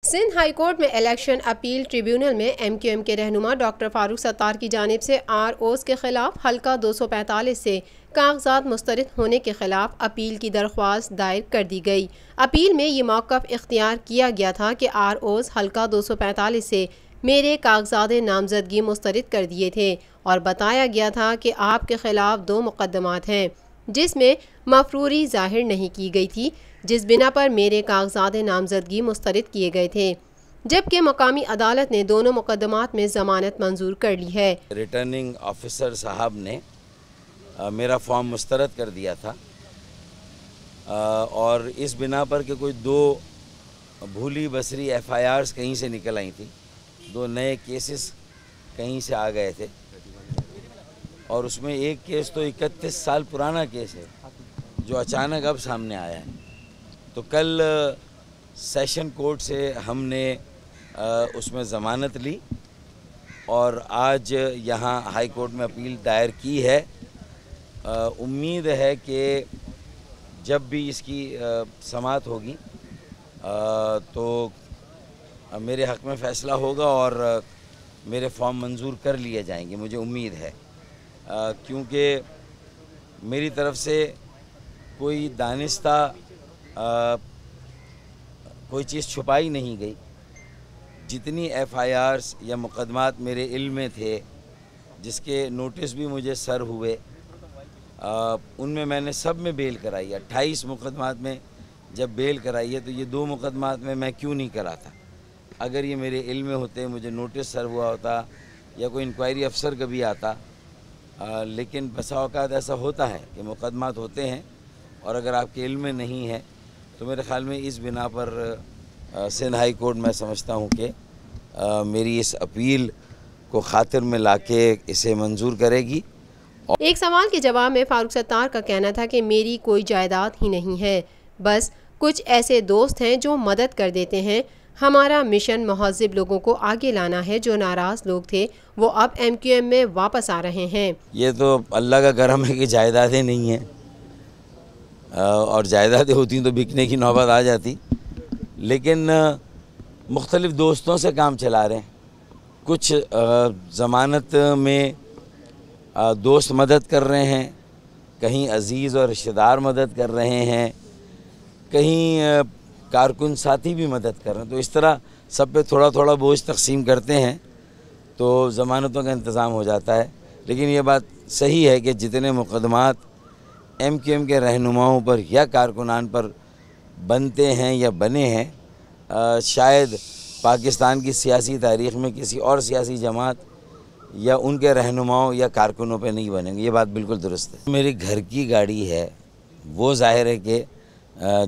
Sindh high court में election appeal tribunal में MQM के रहनुमा डॉक्टर फारूक सत्तार की जानिब से ROs के खिलाफ हल्का 245 से कागजात मुस्तरद होने के खिलाफ अपील की दरख्वास्त दायर कर दी गई। अपील में ये मौक़िफ़ इख्तियार किया गया था कि ROs हल्का 245 से मेरे कागजात नामजदगी मुस्तरद कर दिए थे और बताया गया था कि आपके खिलाफ 2 मुकदमात हैं जिसमें मफरूरी ज़ाहिर नहीं की गई थी, जिस बिना पर मेरे कागजात नामजदगी मुस्तरद किए गए थे, जबकि मकामी अदालत ने दोनों मुकदमात में ज़मानत मंजूर कर ली है। रिटर्निंग ऑफिसर साहब ने मेरा फॉर्म मुस्तरद कर दिया था और इस बिना पर कि कोई 2 भूली बसरी FIRs कहीं से निकल आई थी, 2 नए केसेस कहीं से आ गए थे और उसमें एक केस तो 31 साल पुराना केस है जो अचानक अब सामने आया है। तो कल सेशन कोर्ट से हमने उसमें ज़मानत ली और आज यहाँ हाई कोर्ट में अपील दायर की है। उम्मीद है कि जब भी इसकी समाअत होगी तो मेरे हक़ में फ़ैसला होगा और मेरे फॉर्म मंजूर कर लिए जाएंगे, मुझे उम्मीद है, क्योंकि मेरी तरफ से कोई दानिस्ता कोई चीज़ छुपाई नहीं गई। जितनी FIRs या मुकदमात मेरे इल्म में थे, जिसके नोटिस भी मुझे सर हुए, उनमें मैंने सब में बेल कराई। 28 मुकदमात में जब बेल कराई है तो ये 2 मुकदमात में मैं क्यों नहीं कराता? अगर ये मेरे इल्म में होते, मुझे नोटिस सर हुआ होता या कोई इंक्वायरी अफसर कभी आता, लेकिन बसा औकात ऐसा होता है कि मुकदमात होते हैं और अगर आपके इल्म में नहीं है तो मेरे ख़्याल में इस बिना पर सिंध हाई कोर्ट मैं समझता हूँ कि मेरी इस अपील को खातिर में लाके इसे मंजूर करेगी। एक सवाल के जवाब में फारूक सत्तार का कहना था कि मेरी कोई जायदाद ही नहीं है, बस कुछ ऐसे दोस्त हैं जो मदद कर देते हैं। हमारा मिशन महज़िब लोगों को आगे लाना है। जो नाराज़ लोग थे वो अब MQM में वापस आ रहे हैं। ये तो अल्लाह का करम है कि जायदादें नहीं हैं, और जायदादें होती तो बिकने की नौबत आ जाती, लेकिन मुख्तलिफ़ दोस्तों से काम चला रहे हैं। कुछ ज़मानत में दोस्त मदद कर रहे हैं, कहीं अज़ीज़ और रिश्तेदार मदद कर रहे हैं, कहीं कारकुन साथी भी मदद कर रहे हैं। तो इस तरह सब पे थोड़ा थोड़ा बोझ तकसीम करते हैं तो ज़मानतों का इंतज़ाम हो जाता है। लेकिन ये बात सही है कि जितने मुकदमात MQM के रहनुमाओं पर या कारकुनान पर बनते हैं या बने हैं, शायद पाकिस्तान की सियासी तारीख़ में किसी और सियासी जमात या उनके रहनुमाओं या कारकुनों पे नहीं बनेंगे। ये बात बिल्कुल दुरुस्त है। मेरी घर की गाड़ी है, वो ज़ाहिर है कि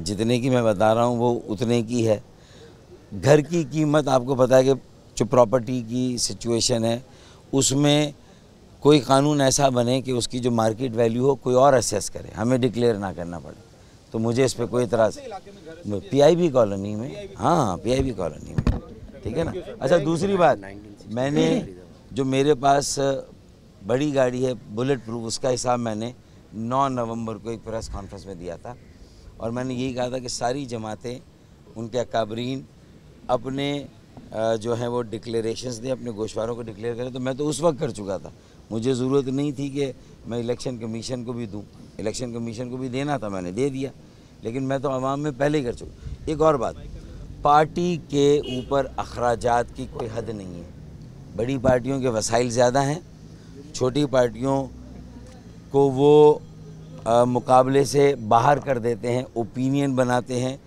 जितने की मैं बता रहा हूँ वो उतने की है। घर की कीमत आपको पता है कि जो प्रॉपर्टी की सिचुएशन है उसमें कोई कानून ऐसा बने कि उसकी जो मार्केट वैल्यू हो कोई और असेस करे, हमें डिक्लेयर ना करना पड़े। तो मुझे इस पर कोई इतराज़ PIB कॉलोनी में, हाँ PIB कॉलोनी में, ठीक है ना। अच्छा, दूसरी बात, मैंने जो मेरे पास बड़ी गाड़ी है बुलेट प्रूफ, उसका हिसाब मैंने 9 नवंबर को एक प्रेस कॉन्फ्रेंस में दिया था और मैंने यही कहा था कि सारी जमातें, उनके अकाबरीन अपने जो हैं वो डिक्लेरेशंस दें, अपने गोशवारों को डिक्लेयर करें। तो मैं तो उस वक्त कर चुका था, मुझे ज़रूरत नहीं थी कि मैं इलेक्शन कमीशन को भी दूँ। इलेक्शन कमीशन को भी देना था, मैंने दे दिया, लेकिन मैं तो आवाम में पहले ही कर चुका। एक और बात, पार्टी के ऊपर अखराजात की कोई हद नहीं है। बड़ी पार्टियों के वसाइल ज़्यादा हैं, छोटी पार्टियों को वो मुकाबले से बाहर कर देते हैं, ओपिनियन बनाते हैं,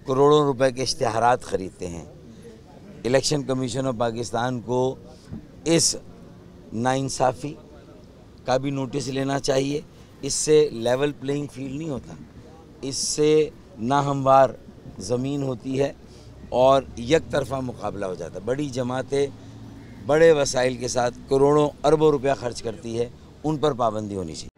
करोड़ों रुपए के इश्तिहारात ख़रीदते हैं। इलेक्शन कमीशन ऑफ पाकिस्तान को इस नाइंसाफ़ी का भी नोटिस लेना चाहिए। इससे लेवल प्लेइंग फील्ड नहीं होता, इससे नाहमवार ज़मीन होती है और एक तरफ़ा मुकाबला हो जाता है। बड़ी जमातें बड़े वसाइल के साथ करोड़ों अरबों रुपया खर्च करती है, उन पर पाबंदी होनी चाहिए।